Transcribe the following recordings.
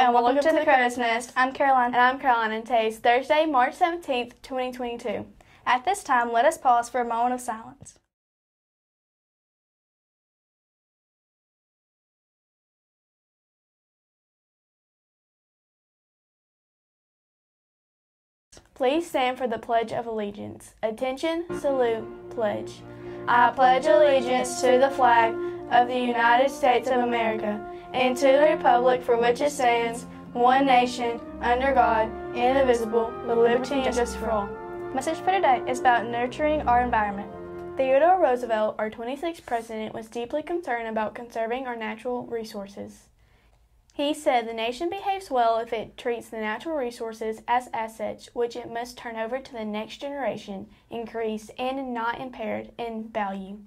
and welcome to the Crow's Nest. I'm Caroline. And I'm Caroline, and today is Thursday, March 17th, 2022. At this time, let us pause for a moment of silence. Please stand for the Pledge of Allegiance. Attention, salute, pledge. I pledge allegiance to the flag of the United States of America and to the republic for which it stands, one nation, under God, indivisible, with liberty and justice for all. Message for today is about nurturing our environment. Theodore Roosevelt, our 26th president, was deeply concerned about conserving our natural resources. He said the nation behaves well if it treats the natural resources as assets which it must turn over to the next generation, increased and not impaired in value.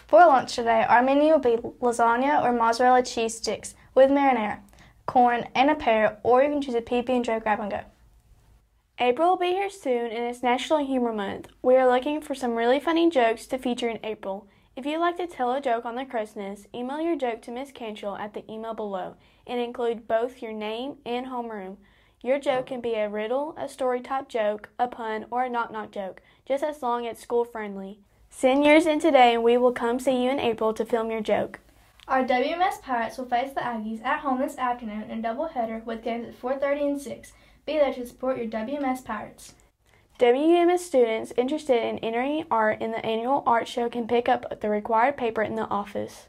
For lunch today, our menu will be lasagna or mozzarella cheese sticks with marinara, corn, and a pear, or you can choose a PB&J grab and go. April will be here soon, and it's National Humor Month. We are looking for some really funny jokes to feature in April. If you'd like to tell a joke on the Crow's Nest, email your joke to Miss Cantrell at the email below and include both your name and homeroom. Your joke can be a riddle, a story-type joke, a pun, or a knock-knock joke, just as long as it's school-friendly. Send yours in today, and we will come see you in April to film your joke. Our WMS Pirates will face the Aggies at home this afternoon in a doubleheader with games at 4:30 and 6. Be there to support your WMS Pirates. WMS students interested in entering art in the annual art show can pick up the required paper in the office.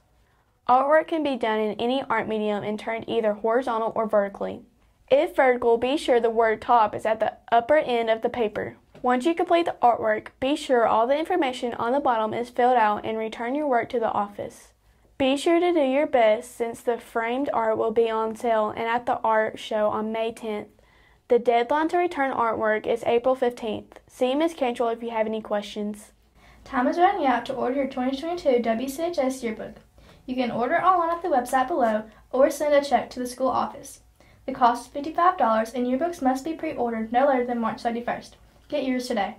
Artwork can be done in any art medium and turned either horizontal or vertically. If vertical, be sure the word top is at the upper end of the paper. Once you complete the artwork, be sure all the information on the bottom is filled out and return your work to the office. Be sure to do your best since the framed art will be on sale and at the art show on May 10th. The deadline to return artwork is April 15th. See Ms. Cantrell if you have any questions. Time is running out to order your 2022 WCHS yearbook. You can order online at the website below or send a check to the school office. The cost is $55 and yearbooks must be pre-ordered no later than March 31st. Get yours today.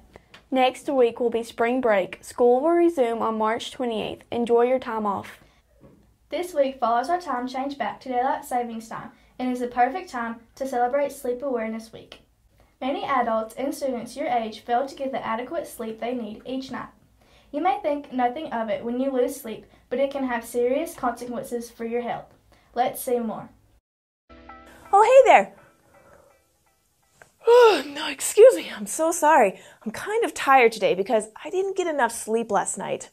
Next week will be spring break. School will resume on March 28th. Enjoy your time off. This week follows our time change back to daylight savings time and is the perfect time to celebrate Sleep Awareness Week. Many adults and students your age fail to get the adequate sleep they need each night. You may think nothing of it when you lose sleep, but it can have serious consequences for your health. Let's see more. Oh, hey there. Oh, no, excuse me. I'm so sorry. I'm kind of tired today because I didn't get enough sleep last night.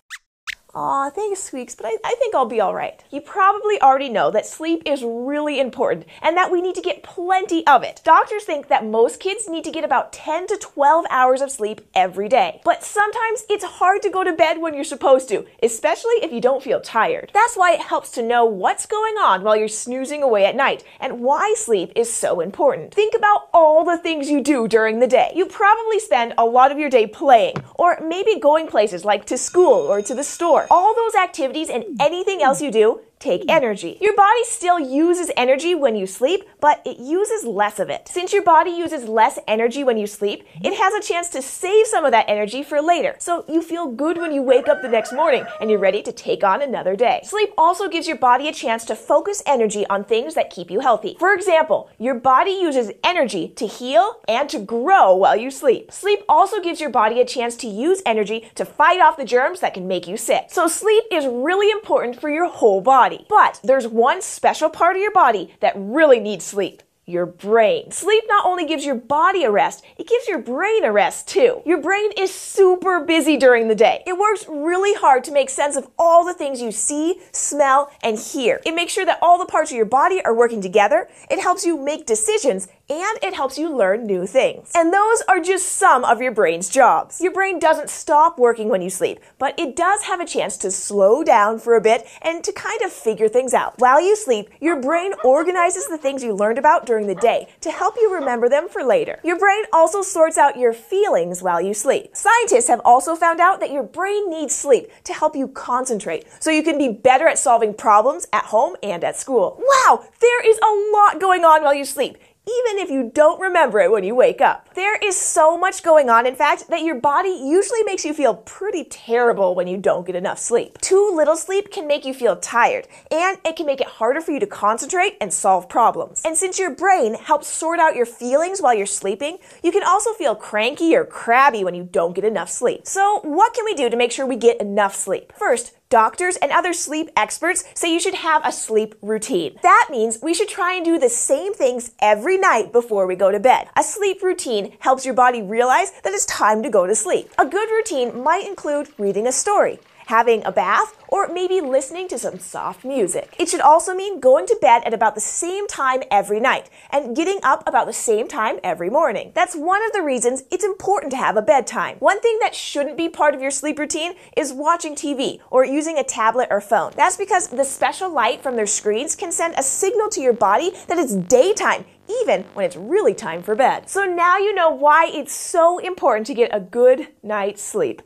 Aw, thanks, Squeaks, but I think I'll be all right. You probably already know that sleep is really important and that we need to get plenty of it. Doctors think that most kids need to get about 10 to 12 hours of sleep every day. But sometimes it's hard to go to bed when you're supposed to, especially if you don't feel tired. That's why it helps to know what's going on while you're snoozing away at night and why sleep is so important. Think about all the things you do during the day. You probably spend a lot of your day playing or maybe going places like to school or to the store. All those activities and anything else you do take energy. Your body still uses energy when you sleep, but it uses less of it. Since your body uses less energy when you sleep, it has a chance to save some of that energy for later. So you feel good when you wake up the next morning and you're ready to take on another day. Sleep also gives your body a chance to focus energy on things that keep you healthy. For example, your body uses energy to heal and to grow while you sleep. Sleep also gives your body a chance to use energy to fight off the germs that can make you sick. So sleep is really important for your whole body. But there's one special part of your body that really needs sleep. Your brain. Sleep not only gives your body a rest, it gives your brain a rest too. Your brain is super busy during the day. It works really hard to make sense of all the things you see, smell, and hear. It makes sure that all the parts of your body are working together. It helps you make decisions, and it helps you learn new things. And those are just some of your brain's jobs. Your brain doesn't stop working when you sleep, but it does have a chance to slow down for a bit and to kind of figure things out. While you sleep, your brain organizes the things you learned about during the day to help you remember them for later. Your brain also sorts out your feelings while you sleep. Scientists have also found out that your brain needs sleep to help you concentrate so you can be better at solving problems at home and at school. Wow, there is a lot going on while you sleep, even if you don't remember it when you wake up. There is so much going on, in fact, that your body usually makes you feel pretty terrible when you don't get enough sleep. Too little sleep can make you feel tired, and it can make it harder for you to concentrate and solve problems. And since your brain helps sort out your feelings while you're sleeping, you can also feel cranky or crabby when you don't get enough sleep. So what can we do to make sure we get enough sleep? First, doctors and other sleep experts say you should have a sleep routine. That means we should try and do the same things every night before we go to bed. A sleep routine helps your body realize that it's time to go to sleep. A good routine might include reading a story, having a bath, or maybe listening to some soft music. It should also mean going to bed at about the same time every night and getting up about the same time every morning. That's one of the reasons it's important to have a bedtime. One thing that shouldn't be part of your sleep routine is watching TV or using a tablet or phone. That's because the special light from their screens can send a signal to your body that it's daytime, even when it's really time for bed. So now you know why it's so important to get a good night's sleep.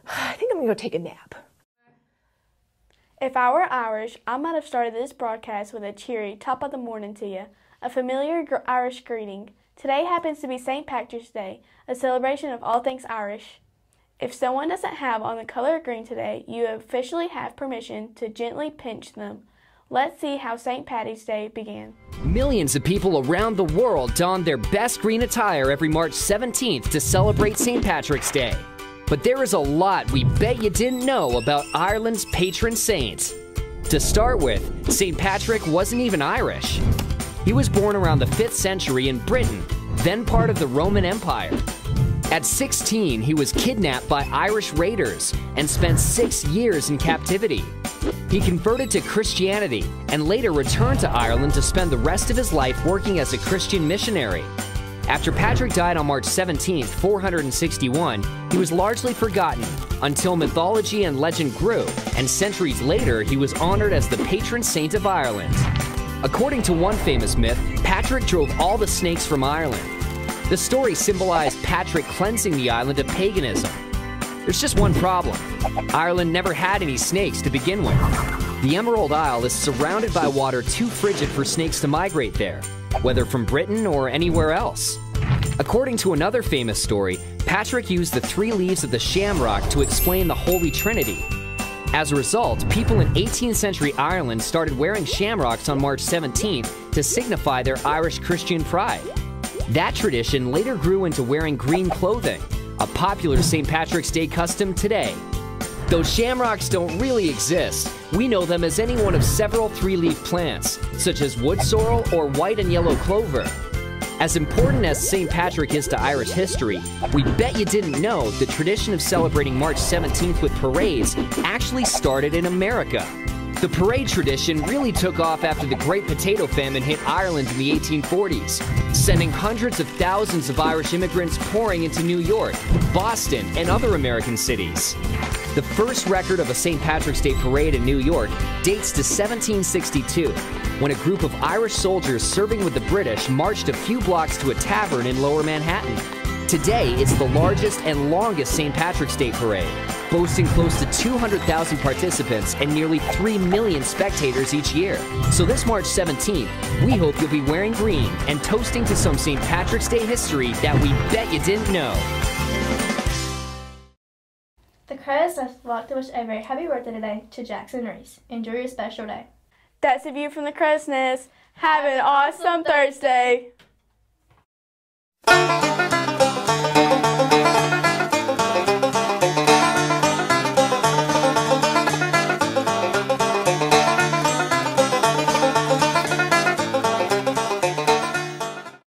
I think I'm gonna go take a nap. If I were Irish, I might have started this broadcast with a cheery top of the morning to you, a familiar Irish greeting. Today happens to be St. Patrick's Day, a celebration of all things Irish. If someone doesn't have on the color green today, you officially have permission to gently pinch them. Let's see how St. Patty's Day began. Millions of people around the world don their best green attire every March 17th to celebrate St. Patrick's Day. But there is a lot we bet you didn't know about Ireland's patron saint. To start with, St. Patrick wasn't even Irish. He was born around the 5th century in Britain, then part of the Roman Empire. At 16, he was kidnapped by Irish raiders and spent 6 years in captivity. He converted to Christianity and later returned to Ireland to spend the rest of his life working as a Christian missionary. After Patrick died on March 17, 461, he was largely forgotten until mythology and legend grew, and centuries later he was honored as the patron saint of Ireland. According to one famous myth, Patrick drove all the snakes from Ireland. The story symbolized Patrick cleansing the island of paganism. There's just one problem. Ireland never had any snakes to begin with. The Emerald Isle is surrounded by water too frigid for snakes to migrate there, whether from Britain or anywhere else. According to another famous story, Patrick used the 3 leaves of the shamrock to explain the Holy Trinity. As a result, people in 18th century Ireland started wearing shamrocks on March 17th to signify their Irish Christian pride. That tradition later grew into wearing green clothing, a popular St. Patrick's Day custom today. Though shamrocks don't really exist, we know them as any one of several 3-leaf plants, such as wood sorrel or white and yellow clover. As important as St. Patrick is to Irish history, we bet you didn't know the tradition of celebrating March 17th with parades actually started in America. The parade tradition really took off after the Great Potato Famine hit Ireland in the 1840s, sending hundreds of thousands of Irish immigrants pouring into New York, Boston, and other American cities. The first record of a St. Patrick's Day parade in New York dates to 1762, when a group of Irish soldiers serving with the British marched a few blocks to a tavern in Lower Manhattan. Today, it's the largest and longest St. Patrick's Day parade, boasting close to 200,000 participants and nearly 3 million spectators each year. So this March 17th, we hope you'll be wearing green and toasting to some St. Patrick's Day history that we bet you didn't know. The Crows would like to wish a very happy birthday today to Jackson Reese. Enjoy your special day. That's the view from the Crow's Nest. Have an awesome Thursday.